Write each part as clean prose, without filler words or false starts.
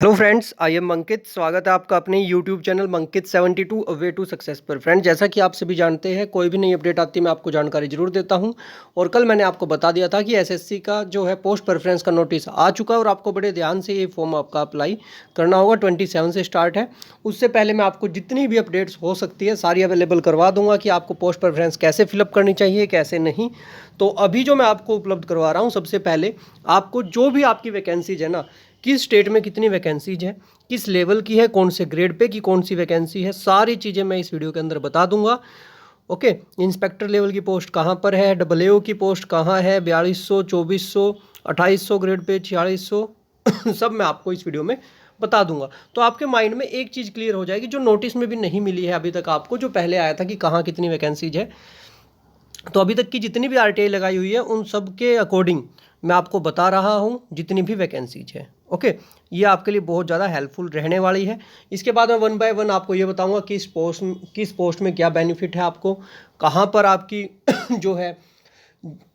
Hello friends, I am Ankit. स्वागत है आपका अपने YouTube channel Mankit 72 way to success पर। फ्रेंड्स, जैसा कि आप सभी जानते हैं, कोई भी नई अपडेट आती है मैं आपको जानकारी जरूर देता हूं। और कल मैंने आपको बता दिया था कि एसएससी का जो है पोस्ट प्रेफरेंस का नोटिस आ चुका है और आपको बड़े ध्यान से ये फॉर्म आपका अप्लाई करना होगा। 27 से स्टार्ट है। उससे पहले मैं आपको जितनी भी अपडेट्स हो सकती है सारी अवेलेबल करवा दूंगा कि आपको पोस्ट प्रेफरेंस कैसे फिलअप करनी चाहिए, कैसे नहीं। तो अभी जो मैं आपको उपलब्ध करवा रहा हूँ, सबसे पहले आपको जो भी आपकी वैकेंसीज है ना, किस स्टेट में कितनी वैकेंसीज है, किस लेवल की है, कौन से ग्रेड पे की कौन सी वैकेंसी है, सारी चीज़ें मैं इस वीडियो के अंदर बता दूंगा। ओके, इंस्पेक्टर लेवल की पोस्ट कहाँ पर है, AAO की पोस्ट कहाँ है, 4200, 2400, 2800 ग्रेड पे, 4600 सब मैं आपको इस वीडियो में बता दूंगा। तो आपके माइंड में एक चीज़ क्लियर हो जाएगी जो नोटिस में भी नहीं मिली है अभी तक आपको, जो पहले आया था कि कहाँ कितनी वैकेंसीज है। तो अभी तक की जितनी भी आरटीआई लगाई हुई है उन सब के अकॉर्डिंग मैं आपको बता रहा हूँ जितनी भी वैकेंसीज है। ओके, ये आपके लिए बहुत ज़्यादा हेल्पफुल रहने वाली है। इसके बाद मैं वन बाय वन आपको ये बताऊँगा किस पोस्ट में क्या बेनिफिट है आपको, कहाँ पर आपकी जो है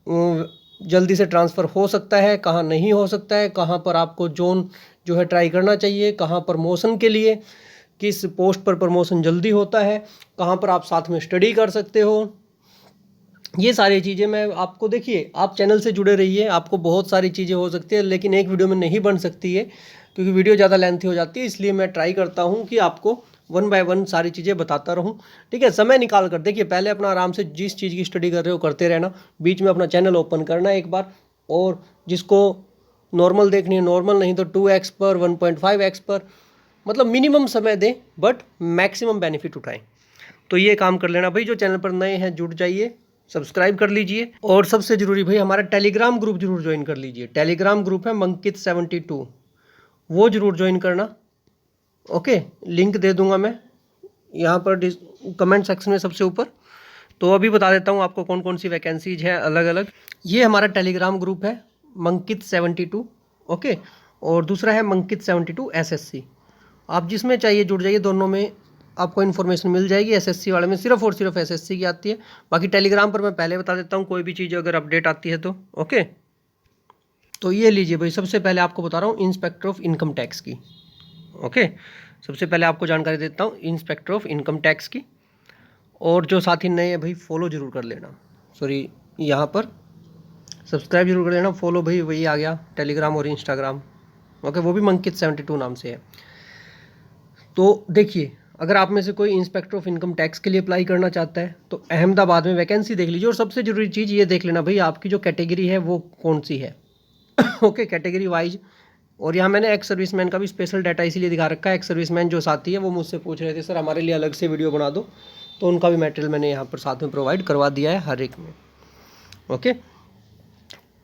जल्दी से ट्रांसफ़र हो सकता है, कहाँ नहीं हो सकता है, कहाँ पर आपको जोन जो है ट्राई करना चाहिए, कहाँ प्रमोशन के लिए किस पोस्ट पर प्रमोशन जल्दी होता है, कहाँ पर आप साथ में स्टडी कर सकते हो। ये सारी चीज़ें मैं आपको, देखिए आप चैनल से जुड़े रहिए, आपको बहुत सारी चीज़ें हो सकती है लेकिन एक वीडियो में नहीं बन सकती है क्योंकि वीडियो ज़्यादा लेंथी हो जाती है। इसलिए मैं ट्राई करता हूँ कि आपको वन बाय वन सारी चीज़ें बताता रहूँ। ठीक है, समय निकाल कर देखिए, पहले अपना आराम से जिस चीज़ की स्टडी कर रहे हो करते रहना, बीच में अपना चैनल ओपन करना एक बार, और जिसको नॉर्मल देखनी है नॉर्मल, नहीं तो 2x पर 1.5x पर, मतलब मिनिमम समय दें बट मैक्सिमम बेनिफिट उठाएं। तो ये काम कर लेना भाई। जो चैनल पर नए हैं जुड़ जाइए, सब्सक्राइब कर लीजिए, और सबसे जरूरी भाई हमारा टेलीग्राम ग्रुप जरूर ज्वाइन कर लीजिए। टेलीग्राम ग्रुप है मंकित 72, वो जरूर ज्वाइन करना। ओके, लिंक दे दूंगा मैं यहाँ पर कमेंट सेक्शन में सबसे ऊपर। तो अभी बता देता हूँ आपको कौन कौन सी वैकेंसीज है अलग अलग। ये हमारा टेलीग्राम ग्रुप है मंकित 72। ओके, और दूसरा है मंकित 72 SSC। आप जिसमें चाहिए जुड़ जाइए, दोनों में आपको इन्फॉर्मेशन मिल जाएगी। एसएससी वाले में सिर्फ और सिर्फ एसएससी की आती है, बाकी टेलीग्राम पर मैं पहले बता देता हूँ कोई भी चीज़ अगर अपडेट आती है तो। ओके, तो ये लीजिए भाई, सबसे पहले आपको बता रहा हूँ इंस्पेक्टर ऑफ इनकम टैक्स की। ओके, सबसे पहले आपको जानकारी देता हूँ इंस्पेक्टर ऑफ इनकम टैक्स की। और जो साथी नए हैं भाई, फॉलो जरूर कर लेना, सॉरी यहाँ पर सब्सक्राइब जरूर कर लेना। फॉलो भाई वही आ गया, टेलीग्राम और इंस्टाग्राम। ओके, वो भी मंकित 72 नाम से है। तो देखिए, अगर आप में से कोई इंस्पेक्टर ऑफ इनकम टैक्स के लिए अप्लाई करना चाहता है तो अहमदाबाद में वैकेंसी देख लीजिए। और सबसे ज़रूरी चीज़ ये देख लेना भाई, आपकी जो कैटेगरी है वो कौन सी है। Okay, category wise. और यहाँ मैंने एक्स सर्विसमैन का भी स्पेशल डाटा इसीलिए दिखा रखा है। एक्स सर्विसमैन जो साथी है वो मुझसे पूछ रहे थे सर हमारे लिए अलग से वीडियो बना दो, तो उनका भी मटेरियल मैंने यहाँ पर साथ में प्रोवाइड करवा दिया है हर एक में। ओके,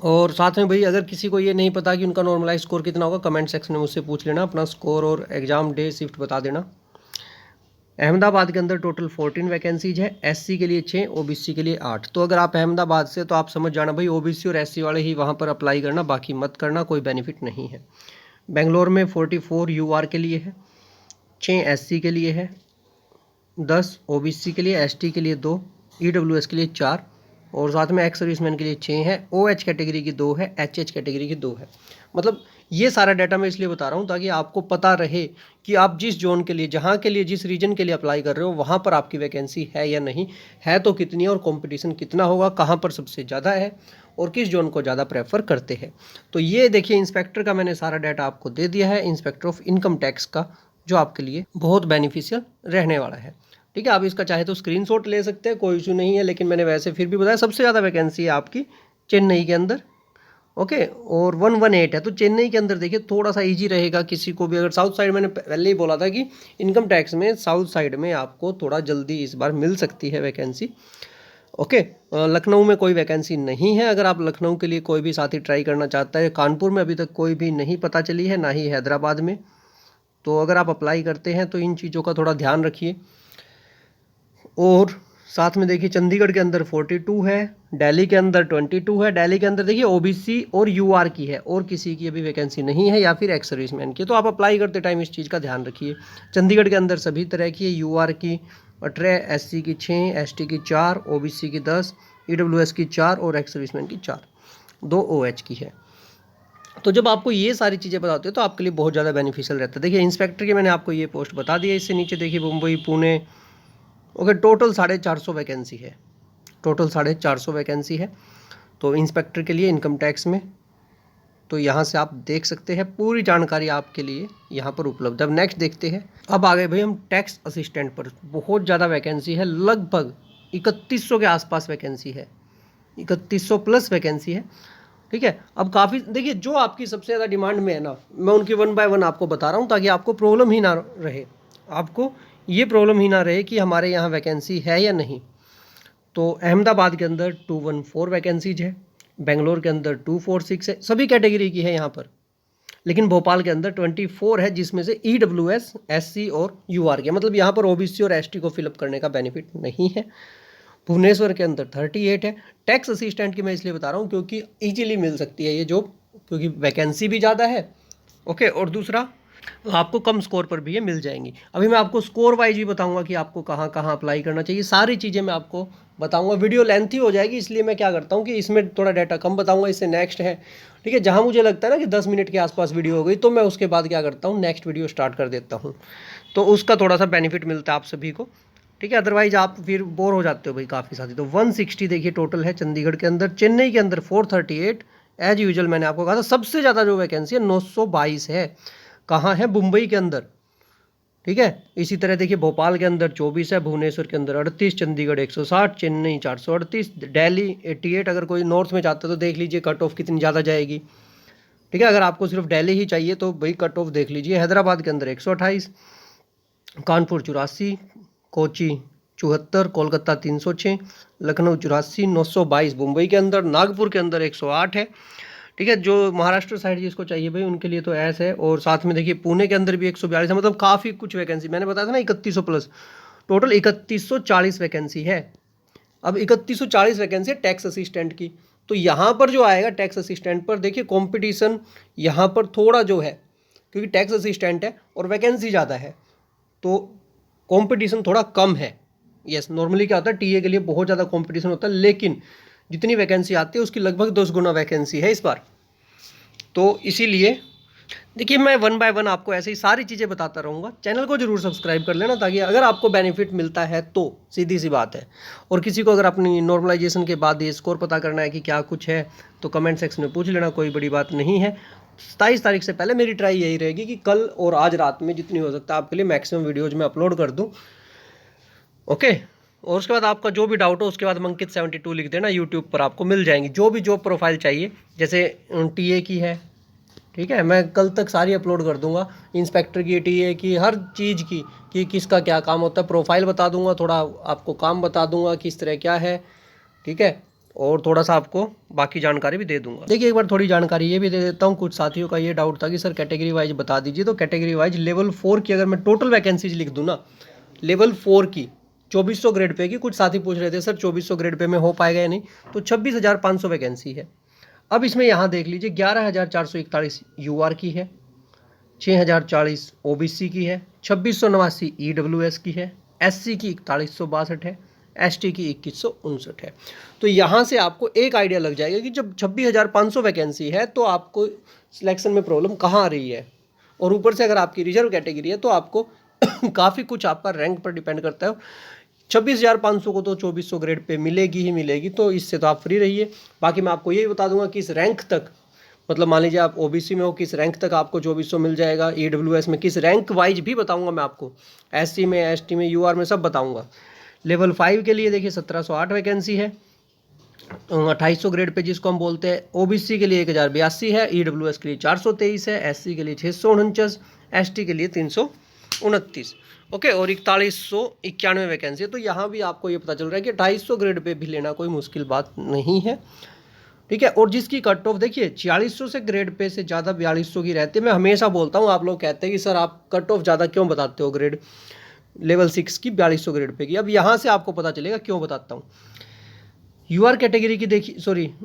और साथ में भाई अगर किसी को ये नहीं पता कि उनका नॉर्मलाइज स्कोर कितना होगा, कमेंट सेक्शन में मुझसे पूछ लेना, अपना स्कोर और एग्ज़ाम डे शिफ्ट बता देना। अहमदाबाद के अंदर टोटल 14 वैकेंसीज है। एससी के लिए 6, ओबीसी के लिए 8। तो अगर आप अहमदाबाद से, तो आप समझ जाना भाई ओबीसी और एससी वाले ही वहाँ पर अप्लाई करना, बाकी मत करना, कोई बेनिफिट नहीं है। बेंगलोर में 44 यूआर के लिए है, 6 एससी के लिए है, 10 ओबीसी के लिए, एसटी के लिए 2, ईडब्ल्यूएस के लिए 4, और साथ में एक्स सर्विसमैन के लिए 6 है, ओएच कैटेगरी की 2 है, एचएच कैटेगरी की 2 है। मतलब ये सारा डाटा मैं इसलिए बता रहा हूँ ताकि आपको पता रहे कि आप जिस जोन के लिए, जहाँ के लिए, जिस रीजन के लिए अप्लाई कर रहे हो वहाँ पर आपकी वैकेंसी है या नहीं है, तो कितनी, और कंपटीशन कितना होगा, कहाँ पर सबसे ज़्यादा है, और किस जोन को ज़्यादा प्रेफर करते हैं। तो ये देखिए, इंस्पेक्टर का मैंने सारा डाटा आपको दे दिया है, इंस्पेक्टर ऑफ इनकम टैक्स का, जो आपके लिए बहुत बेनिफिशियल रहने वाला है। ठीक है, आप इसका चाहे तो स्क्रीनशॉट ले सकते हैं, कोई इशू नहीं है, लेकिन मैंने वैसे फिर भी बताया सबसे ज़्यादा वैकेंसी है आपकी चेन्नई के अंदर। ओके, और 118 है, तो चेन्नई के अंदर देखिए थोड़ा सा इजी रहेगा किसी को भी। अगर साउथ साइड, मैंने पहले ही बोला था कि इनकम टैक्स में साउथ साइड में आपको थोड़ा जल्दी इस बार मिल सकती है वैकेंसी। ओके, लखनऊ में कोई वैकेंसी नहीं है। अगर आप लखनऊ के लिए कोई भी साथी ट्राई करना चाहता है, कानपुर में अभी तक कोई भी नहीं पता चली है, ना ही हैदराबाद में। तो अगर आप अप्लाई करते हैं तो इन चीज़ों का थोड़ा ध्यान रखिए। और साथ में देखिए, चंडीगढ़ के अंदर 42 है, दिल्ली के अंदर 22 है। दिल्ली के अंदर देखिए ओबीसी और यूआर की है, और किसी की अभी वैकेंसी नहीं है, या फिर एक्स सर्विसमैन की। तो आप अप्लाई करते टाइम इस चीज़ का ध्यान रखिए। चंडीगढ़ के अंदर सभी तरह की है, यूआर की 18, एससी की 6, एसटी की 4, ओबीसी की 10, ईडब्ल्यूएस की 4, और एक्स सर्विसमैन की 4, 2 ओएच की है। तो जब आपको ये सारी चीज़ें पता होती है तो आपके लिए बहुत ज़्यादा बेनिफिशियल रहता है। देखिए इंस्पेक्टर की मैंने आपको ये पोस्ट बता दी है, इससे नीचे देखिए Mumbai, Pune, okay, total 450 vacancy है, टोटल 450 वैकेंसी है तो इंस्पेक्टर के लिए इनकम टैक्स में। तो यहाँ से आप देख सकते हैं पूरी जानकारी आपके लिए यहाँ पर उपलब्ध है। अब नेक्स्ट देखते हैं, अब आ गए भाई हम टैक्स असिस्टेंट पर। बहुत ज़्यादा वैकेंसी है, लगभग 3100 के आसपास वैकेंसी है, 3100 प्लस वैकेंसी है, ठीक है। अब काफ़ी देखिए जो आपकी सबसे ज़्यादा डिमांड में है ना, मैं उनकी 1 बाय 1 आपको बता रहा हूँ ताकि आपको प्रॉब्लम ही ना रहे, आपको ये प्रॉब्लम ही ना रहे कि हमारे यहाँ वैकेंसी है या नहीं। तो अहमदाबाद के अंदर 214 वैकेंसीज है, बेंगलोर के अंदर 246 है, सभी कैटेगरी की है यहाँ पर। लेकिन भोपाल के अंदर 24 है, जिसमें से EWS, SC और UR के, मतलब यहाँ पर OBC और ST को फिलअप करने का बेनिफिट नहीं है। भुवनेश्वर के अंदर 38 है। टैक्स असिस्टेंट की मैं इसलिए बता रहा हूँ क्योंकि ईजिली मिल सकती है ये जॉब, क्योंकि वैकेंसी भी ज़्यादा है, ओके, और दूसरा आपको कम स्कोर पर भी ये मिल जाएंगी। अभी मैं आपको स्कोर वाइज भी बताऊंगा कि आपको कहाँ कहाँ अप्लाई करना चाहिए, सारी चीज़ें मैं आपको बताऊंगा। वीडियो लेंथी हो जाएगी, इसलिए मैं क्या करता हूँ कि इसमें थोड़ा डाटा कम बताऊंगा। इससे नेक्स्ट है, ठीक है, जहाँ मुझे लगता है ना कि 10 मिनट के आसपास वीडियो हो गई तो मैं उसके बाद क्या करता हूँ, नेक्स्ट वीडियो स्टार्ट कर देता हूँ, तो उसका थोड़ा सा बेनिफिट मिलता है आप सभी को, ठीक है। अदरवाइज आप फिर बोर हो जाते हो भाई काफ़ी साथी। तो 160 देखिए टोटल है चंडीगढ़ के अंदर, चेन्नई के अंदर 438। एज यूजुअल मैंने आपको कहा था सबसे ज़्यादा जो वैकेंसी है 922 है, कहाँ है, मुंबई के अंदर, ठीक है। इसी तरह देखिए भोपाल के अंदर 24 है, भुवनेश्वर के अंदर 38, चंडीगढ़ 160, चेन्नई 438, दिल्ली 88। अगर कोई नॉर्थ में चाहता है तो देख लीजिए कट ऑफ कितनी ज़्यादा जाएगी, ठीक है। अगर आपको सिर्फ दिल्ली ही चाहिए तो भाई कट ऑफ देख लीजिए। हैदराबाद के अंदर 128, कानपुर 84, कोची 74, कोलकाता 306, लखनऊ 84, 922 मुंबई के अंदर, नागपुर के अंदर 108 है, ठीक है। जो महाराष्ट्र साइड जिसको चाहिए भाई उनके लिए तो ऐसा है। और साथ में देखिए पुणे के अंदर भी 142 है, मतलब काफ़ी कुछ वैकेंसी, मैंने बताया था ना 3100 प्लस, टोटल 3140 वैकेंसी है। अब 3140 वैकेंसी है टैक्स असिस्टेंट की। तो यहाँ पर जो आएगा टैक्स असिस्टेंट पर, देखिए कंपटीशन यहाँ पर थोड़ा जो है, क्योंकि टैक्स असिस्टेंट है और वैकेंसी ज़्यादा है तो कंपटीशन थोड़ा कम है। यस, नॉर्मली क्या होता है टीए के लिए बहुत ज़्यादा कंपटीशन होता है, लेकिन जितनी वैकेंसी आती है उसकी लगभग 10 गुना वैकेंसी है इस बार। तो इसीलिए देखिए मैं 1 बाय 1 आपको ऐसे ही सारी चीज़ें बताता रहूँगा। चैनल को जरूर सब्सक्राइब कर लेना ताकि अगर आपको बेनिफिट मिलता है तो सीधी सी बात है। और किसी को अगर अपनी नॉर्मलाइजेशन के बाद ये स्कोर पता करना है कि क्या कुछ है तो कमेंट सेक्शन में पूछ लेना, कोई बड़ी बात नहीं है। 27 तारीख से पहले मेरी ट्राई यही रहेगी कि कल और आज रात में जितनी हो सकता है आपके लिए मैक्सिमम वीडियोज़ में अपलोड कर दूँ, ओके। और उसके बाद आपका जो भी डाउट हो उसके बाद अंकित 72 लिख देना, यूट्यूब पर आपको मिल जाएंगी जो भी जॉब प्रोफाइल चाहिए। जैसे टीए की है, ठीक है, मैं कल तक सारी अपलोड कर दूंगा, इंस्पेक्टर की, टीए की, हर चीज़ की, कि किसका क्या काम होता है, प्रोफाइल बता दूंगा, थोड़ा आपको काम बता दूंगा किस तरह क्या है, ठीक है। और थोड़ा सा आपको बाकी जानकारी भी दे दूंगा। देखिए एक बार थोड़ी जानकारी ये भी दे देता हूँ, कुछ साथियों का ये डाउट था कि सर कैटेगरी वाइज बता दीजिए। तो कैटेगरी वाइज लेवल 4 की अगर मैं टोटल वैकेंसीज लिख दूँ ना, लेवल 4 की 2400 ग्रेड पे की, कुछ साथी पूछ रहे थे सर 2400 ग्रेड पे में हो पाएगा या नहीं, तो 26,500 वैकेंसी है। अब इसमें यहाँ देख लीजिए 11,441 UR की है, 6,040 OBC की है, 2689 EWS की है, SC की 4162 है, ST की 2159 है। तो यहाँ से आपको एक आइडिया लग जाएगा कि जब 26,500 वैकेंसी है तो आपको सिलेक्शन में प्रॉब्लम कहाँ आ रही है। और ऊपर से अगर आपकी रिजर्व कैटेगरी है तो आपको काफ़ी कुछ आपका रैंक पर डिपेंड करता है। 26,500 को तो 2400 ग्रेड पे मिलेगी ही मिलेगी, तो इससे तो आप फ्री रहिए। बाकी मैं आपको यही बता दूंगा कि इस रैंक तक, मतलब मान लीजिए आप OBC में हो, किस रैंक तक आपको 2400 मिल जाएगा, EWS में किस रैंक वाइज भी बताऊंगा मैं आपको, SC में, ST में, UR में सब बताऊंगा। लेवल 5 के लिए देखिए 1708 वैकेंसी है, 2800 ग्रेड पे जिसको हम बोलते हैं। OBC के लिए 1082 है, EWS के लिए 423 है, SC के लिए 649, ST के लिए 329, ओके। और 4191 वैकेंसी है। तो यहाँ भी आपको ये पता चल रहा है कि 250 ग्रेड पे भी लेना कोई मुश्किल बात नहीं है, ठीक है। और जिसकी कट ऑफ देखिए 4600 से ग्रेड पे से ज़्यादा 4200 की रहती है। मैं हमेशा बोलता हूँ, आप लोग कहते हैं कि सर आप कट ऑफ ज़्यादा क्यों बताते हो ग्रेड, लेवल 6 की 4200 ग्रेड पे की। अब यहाँ से आपको पता चलेगा क्यों बताता हूँ। UR कैटेगरी की देखिए,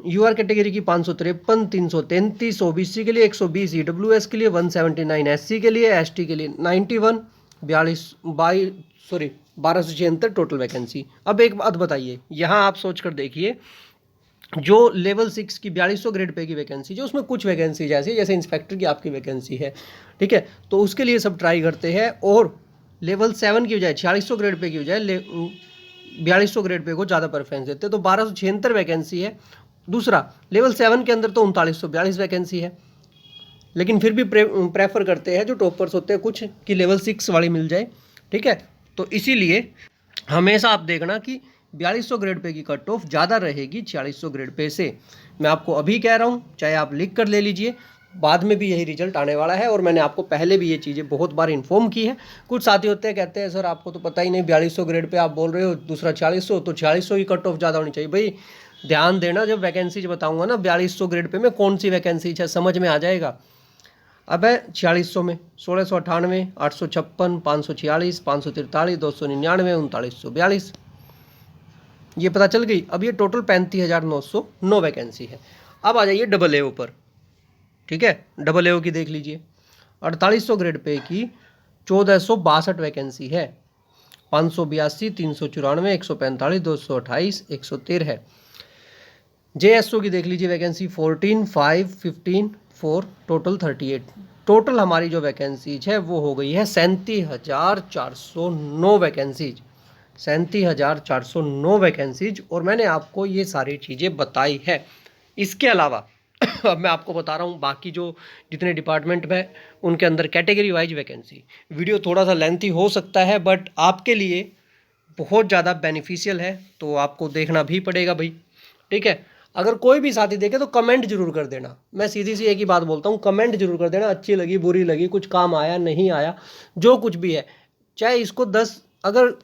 UR कैटेगरी की 553, 333, OBC के लिए 120, EWS के लिए 179, SC के लिए, ST के लिए 91, 1276 टोटल वैकेंसी। अब एक बात बताइए, यहाँ आप सोच कर देखिए जो लेवल 6 की 4200 ग्रेड पे की वैकेंसी जो उसमें कुछ वैकेंसी ऐसी जैसे इंस्पेक्टर की आपकी वैकेंसी है, ठीक है, तो उसके लिए सब ट्राई करते हैं। और लेवल 7 की बजाय 4600 ग्रेड पे की बजाय 4200 ग्रेड पे को ज़्यादा प्रेफरेंस देते हैं, तो 1276 वैकेंसी है। दूसरा लेवल 7 के अंदर तो 3942 वैकेंसी है, लेकिन फिर भी प्रेफर करते हैं जो टॉपर्स होते हैं कुछ कि लेवल 6 वाली मिल जाए, ठीक है। तो इसीलिए हमेशा आप देखना कि 4200 ग्रेड पे की कट ऑफ ज़्यादा रहेगी 4600 ग्रेड पे से। मैं आपको अभी कह रहा हूँ, चाहे आप लिख कर ले लीजिए, बाद में भी यही रिजल्ट आने वाला है और मैंने आपको पहले भी ये चीज़ें बहुत बार इन्फॉर्म की है। कुछ साथी होते हैं कहते हैं सर आपको तो पता ही नहीं 4200 ग्रेड पे आप बोल रहे हो, दूसरा 4600, तो 4600 की कट ऑफ ज़्यादा होनी चाहिए। भाई ध्यान देना, जब वैकेंसीज बताऊंगा ना 4200 ग्रेड पे में कौन सी वैकेंसी है समझ में आ जाएगा। अब है 4600 में 1698, 856, 546, 543, 299, 3942, ये पता चल गई। अब ये टोटल 35,909 वैकेंसी है। अब आ जाइए डबल एओ पर, ठीक है, डबल एओ की देख लीजिए। 4800 ग्रेड पे की 1462 वैकेंसी है, 582, 394, 145, 228, 113 है। जेएसओ की देख लीजिए वैकेंसी 14, 5, 15, 4, टोटल 38। टोटल हमारी जो वैकेंसीज है वो हो गई है 37,409 वैकेंसीज, 37,409 वैकेंसीज। और मैंने आपको ये सारी चीज़ें बताई है। इसके अलावा अब मैं आपको बता रहा हूँ बाकी जो जितने डिपार्टमेंट में उनके अंदर कैटेगरी वाइज वैकेंसी। वीडियो थोड़ा सा लेंथी हो सकता है बट आपके लिए बहुत ज़्यादा बेनिफिशियल है, तो आपको देखना भी पड़ेगा भाई, ठीक है। अगर कोई भी साथी देखे तो कमेंट जरूर कर देना। मैं सीधी सी एक ही बात बोलता हूँ, कमेंट जरूर कर देना, अच्छी लगी बुरी लगी, कुछ काम आया नहीं आया, जो कुछ भी है। चाहे इसको 10, अगर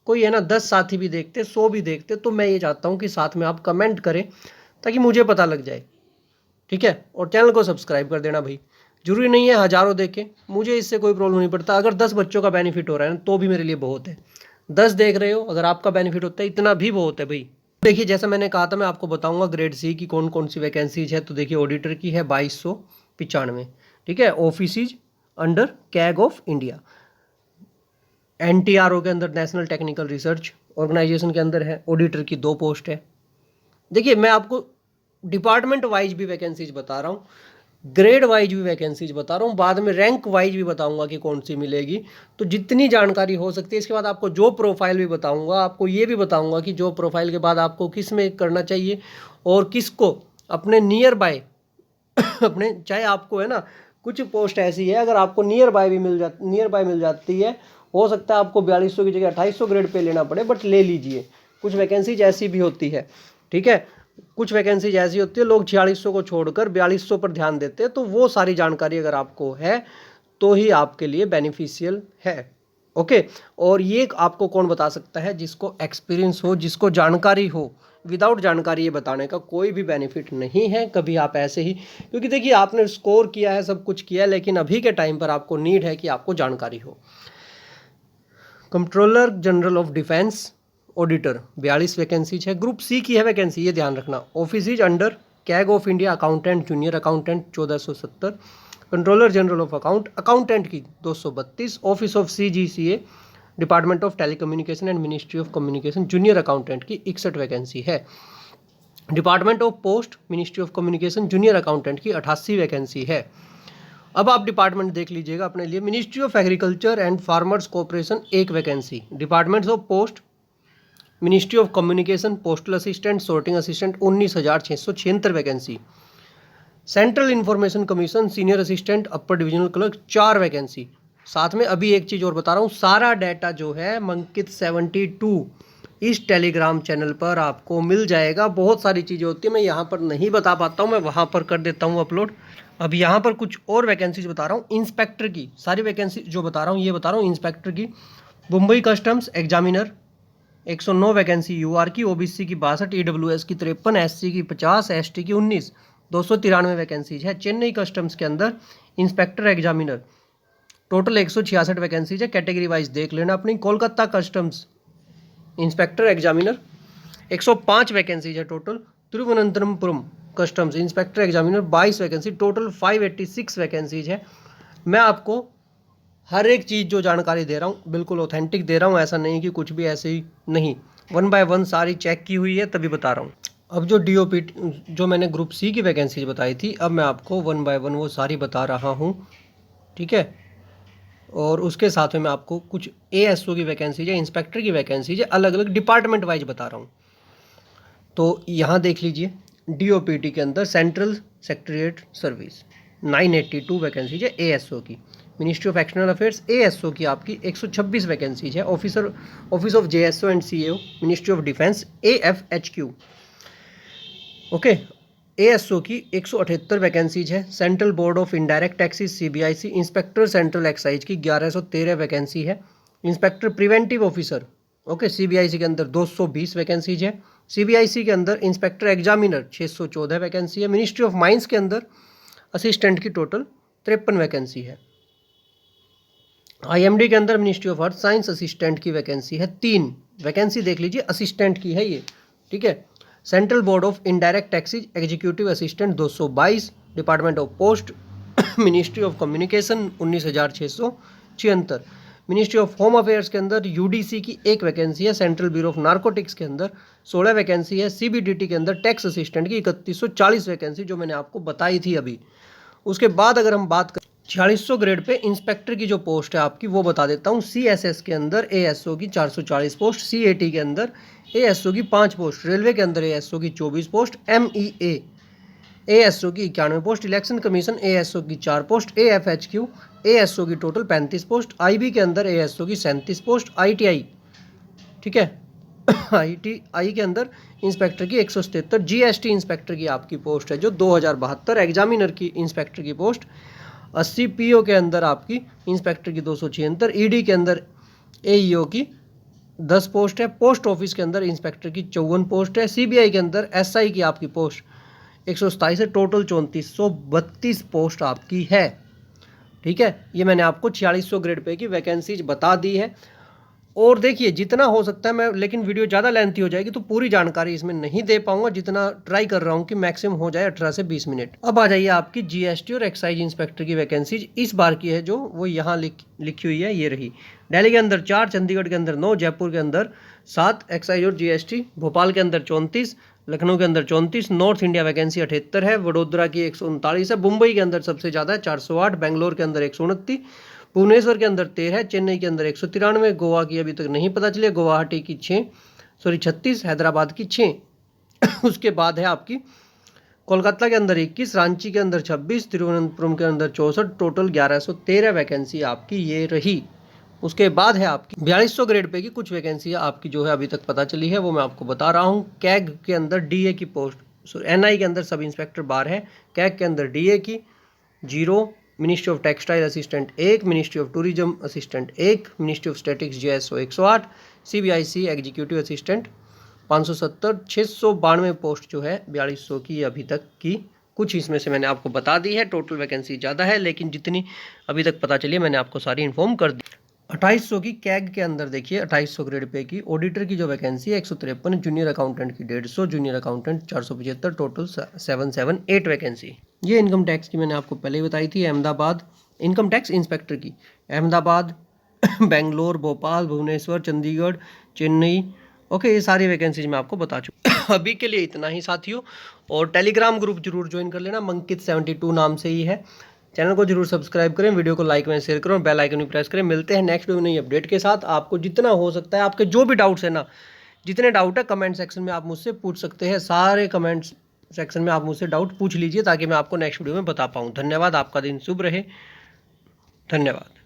कोई है ना 10 साथी भी देखते, 100 भी देखते, तो मैं ये चाहता हूँ कि साथ में आप कमेंट करें ताकि मुझे पता लग जाए, ठीक है। और चैनल को सब्सक्राइब कर देना भाई। जरूरी नहीं है हज़ारों देखें, मुझे इससे कोई प्रॉब्लम नहीं पड़ता। अगर 10 बच्चों का बेनिफिट हो रहा है तो भी मेरे लिए बहुत है। 10 देख रहे हो, अगर आपका बेनिफिट होता है इतना भी बहुत है भाई। देखिए जैसा मैंने कहा था, मैं आपको बताऊंगा ग्रेड सी की कौन कौन सी वैकेंसीज है। तो देखिए ऑडिटर की है 2295, ठीक है। Offices under CAG of India, NTRO के अंदर नेशनल टेक्निकल रिसर्च ऑर्गेनाइजेशन के अंदर है, ऑडिटर की 2 पोस्ट है। देखिए मैं आपको डिपार्टमेंट वाइज भी वैकेंसीज बता रहा हूँ, ग्रेड वाइज भी वैकेंसीज बता रहा हूँ, बाद में रैंक वाइज भी बताऊंगा कि कौन सी मिलेगी। तो जितनी जानकारी हो सकती है। इसके बाद आपको जॉब प्रोफाइल भी बताऊंगा, आपको ये भी बताऊंगा कि जॉब प्रोफाइल के बाद आपको किस में करना चाहिए और किसको अपने नियर बाय अपने, चाहे आपको है ना कुछ पोस्ट ऐसी है अगर आपको नियर बाय मिल जाती है, हो सकता है आपको 4200 की जगह 2800 ग्रेड पे लेना पड़े, बट ले लीजिए। कुछ वैकेंसीज ऐसी भी होती है, ठीक है। कुछ वैकेंसीज ऐसी होती है लोग 4600 को छोड़कर 4200 पर ध्यान देते हैं। तो वो सारी जानकारी अगर आपको है तो ही आपके लिए बेनिफिशियल है, ओके। और ये आपको कौन बता सकता है? जिसको एक्सपीरियंस हो, जिसको जानकारी हो। विदाउट जानकारी ये बताने का कोई भी बेनिफिट नहीं है कभी आप ऐसे ही, क्योंकि देखिए आपने स्कोर किया है, सब कुछ किया है, लेकिन अभी के टाइम पर आपको नीड है कि आपको जानकारी हो। Controller general of defence auditor 42 vacancies है। ग्रुप सी की है वैकेंसी, ये ध्यान रखना। Offices under CAG of India accountant junior accountant 1470। Controller general of accountant की 232। Office of CGCA department of telecommunication and ministry of communication junior accountant की 61 vacancy है। Department of post ministry of communication junior accountant की 88 vacancy है। अब आप department देख लीजिएगा अपने लिए। Ministry of agriculture and farmers cooperation 1 vacancy. Departments of post ministry of communication postal assistant sorting assistant 19,676 vacancy. Central information commission senior assistant upper divisional clerk 4 vacancy. साथ में अभी एक चीज़ और बता रहा हूँ, सारा डाटा जो है मंकित 72 इस टेलीग्राम चैनल पर आपको मिल जाएगा। बहुत सारी चीज़ें होती है, मैं यहाँ पर नहीं बता पाता हूँ, मैं वहाँ पर कर देता हूँ अपलोड। अब यहाँ पर कुछ और वैकेंसीज बता रहा हूँ। इंस्पेक्टर की सारी वैकेंसी जो बता रहा हूँ ये बता रहा हूँ इंस्पेक्टर की। Mumbai customs examiner 109 vacancy UR की, ओबीसी की 62, ईडब्ल्यूएस की 53, एससी की 50, एसटी की 19, 293 वैकेंसीज है। चेन्नई कस्टम्स के अंदर इंस्पेक्टर एग्जामिनर टोटल 166 वैकेंसीज है, कैटेगरी वाइज देख लेना अपनी। Kolkata customs inspector examiner 105 vacancies है total. Thiruvananthapuram customs inspector examiner 22 vacancy, total 586 vacancies है। मैं आपको हर एक चीज़ जो जानकारी दे रहा हूँ बिल्कुल ऑथेंटिक दे रहा हूँ, ऐसा नहीं कि कुछ भी ऐसे ही नहीं, 1 बाय 1 सारी चेक की हुई है तभी बता रहा हूँ। अब जो DOP जो मैंने ग्रुप सी की वैकेंसीज बताई थी, अब मैं आपको 1 बाय 1 वो सारी बता रहा हूँ, ठीक है। और उसके साथ में मैं आपको कुछ ASO की वैकेंसीज है, इंस्पेक्टर की वैकेंसीज है, अलग अलग डिपार्टमेंट वाइज बता रहा हूँ। तो यहाँ देख लीजिए, DOPT के अंदर सेंट्रल सेक्रेटरीट सर्विस 982 वैकेंसीज है ASO की। Ministry of external affairs ASO की आपकी 126 वैकेंसीज है। Office of JSO and CO ministry of defence AFHQ, okay. ASO की 178 वैकेंसीज है। Central board of indirect taxes CBIC inspector central excise की 1113 vacancy है। Inspector preventive officer, okay, CBIC के अंदर 220 vacancies है। CBIC के अंदर इंस्पेक्टर एग्जामिनर 614 वैकेंसी है। मिनिस्ट्री ऑफ माइंस के अंदर असिस्टेंट की टोटल 53 वैकेंसी है। IMD के अंदर ministry of earth science assistant की वैकेंसी है 3 वैकेंसी, देख लीजिए, असिस्टेंट की है ये, ठीक है। Central board of indirect taxes executive assistant 222। Department of post ministry of communication 19,676। Ministry of home affairs के अंदर UDC की 1 वैकेंसी है। सेंट्रल ब्यूरो ऑफ नार्कोटिक्स के अंदर 16 वैकेंसी है। CBDT के अंदर टैक्स असिस्टेंट की 3140 वैकेंसी, जो मैंने आपको बताई थी अभी। उसके बाद अगर हम बात करें 4600 ग्रेड पे इंस्पेक्टर की जो पोस्ट है आपकी, वो बता देता हूँ। CSS के अंदर ASO की 440 पोस्ट, CAT के अंदर ASO की 5 पोस्ट, रेलवे के अंदर ASO की 24 पोस्ट, MEA ASO की 91 पोस्ट, इलेक्शन कमीशन ASO की 4 पोस्ट, AFHQ ASO की टोटल 35 पोस्ट, IB के अंदर ASO की 37 पोस्ट, ITI, ठीक है, ITI के अंदर इंस्पेक्टर की 177, GST इंस्पेक्टर की आपकी पोस्ट है जो 2072, एग्जामिनर की इंस्पेक्टर की पोस्ट 80, PO के अंदर आपकी इंस्पेक्टर की 276, ED के अंदर AEO की 10 पोस्ट है। पोस्ट ऑफिस के अंदर इंस्पेक्टर की 54 पोस्ट है। CBI के अंदर SI की आपकी पोस्ट 127 है। टोटल 3432 पोस्ट आपकी है, ठीक है। ये मैंने आपको 4600 ग्रेड पे की वैकेंसीज बता दी है। और देखिए, जितना हो सकता है मैं, लेकिन वीडियो ज़्यादा लेंथी हो जाएगी तो पूरी जानकारी इसमें नहीं दे पाऊंगा, जितना ट्राई कर रहा हूँ कि मैक्सिमम हो जाए 18 से 20 मिनट। अब आ जाइए आपकी GST और एक्साइज इंस्पेक्टर की वैकेंसीज इस बार की है, जो वो यहाँ लिखी हुई है, ये रही। दिल्ली के अंदर 4, चंडीगढ़ के अंदर 9, जयपुर के अंदर 7 एक्साइज और GST, भोपाल के अंदर 34, लखनऊ के अंदर 34, नॉर्थ इंडिया वैकेंसी 78 है, वडोदरा की 139 है, मुंबई के अंदर सबसे ज़्यादा है 408, बेंगलोर के अंदर 129, भुवनेश्वर के अंदर 13, चेन्नई के अंदर 193, गोवा की अभी तक नहीं पता चली, गुवाहाटी की 36, हैदराबाद की 6 उसके बाद है आपकी कोलकाता के अंदर 21, रांची के अंदर 26, तिरुवनंतपुरम के अंदर 64, टोटल 1113 वैकेंसी आपकी ये रही। उसके बाद है आपकी 4200 ग्रेड पे की कुछ वैकेंसी आपकी जो है अभी तक पता चली है, वो मैं आपको बता रहा हूँ। कैग के अंदर DA की पोस्ट, NI के अंदर सब इंस्पेक्टर बार है, कैग के अंदर DA की 0, ministry of textile assistant 1, ministry of tourism assistant 1, ministry of statics JSO 108, CBIC executive assistant 570, 692 post जो है 4200 की अभी तक की कुछ इसमें से मैंने आपको बता दी है। टोटल वैकेंसी ज़्यादा है, लेकिन जितनी अभी तक पता चली है मैंने आपको सारी इन्फॉर्म कर दी। 2800 की कैग के अंदर देखिए, 2800 ग्रेड पे की ऑडिटर की जो वैकेंसी है 153, जूनियर अकाउंटेंट की 150, जूनियर अकाउंटेंट 475, टोटल 778 वैकेंसी। ये इनकम टैक्स की मैंने आपको पहले ही बताई थी। अहमदाबाद इनकम टैक्स इंस्पेक्टर की अहमदाबाद बेंगलोर, भोपाल, भुवनेश्वर, चंडीगढ़, चेन्नई, ओके, ये सारी वैकेंसीज मैं आपको बता चुका अभी के लिए इतना ही साथियों। और टेलीग्राम ग्रुप जरूर ज्वाइन कर लेना, मंकित 72 नाम से ही है। चैनल को जरूर सब्सक्राइब करें, वीडियो को लाइक एंड शेयर करें और बेल आइकन भी प्रेस करें। मिलते हैं नेक्स्ट वीडियो में नई अपडेट के साथ। आपको जितना हो सकता है, आपके जो भी डाउट्स है ना, जितने डाउट है कमेंट सेक्शन में आप मुझसे पूछ सकते हैं। सारे कमेंट सेक्शन में आप मुझसे डाउट पूछ लीजिए, ताकि मैं आपको नेक्स्ट वीडियो में बता पाऊँ। धन्यवाद, आपका दिन शुभ रहे। धन्यवाद।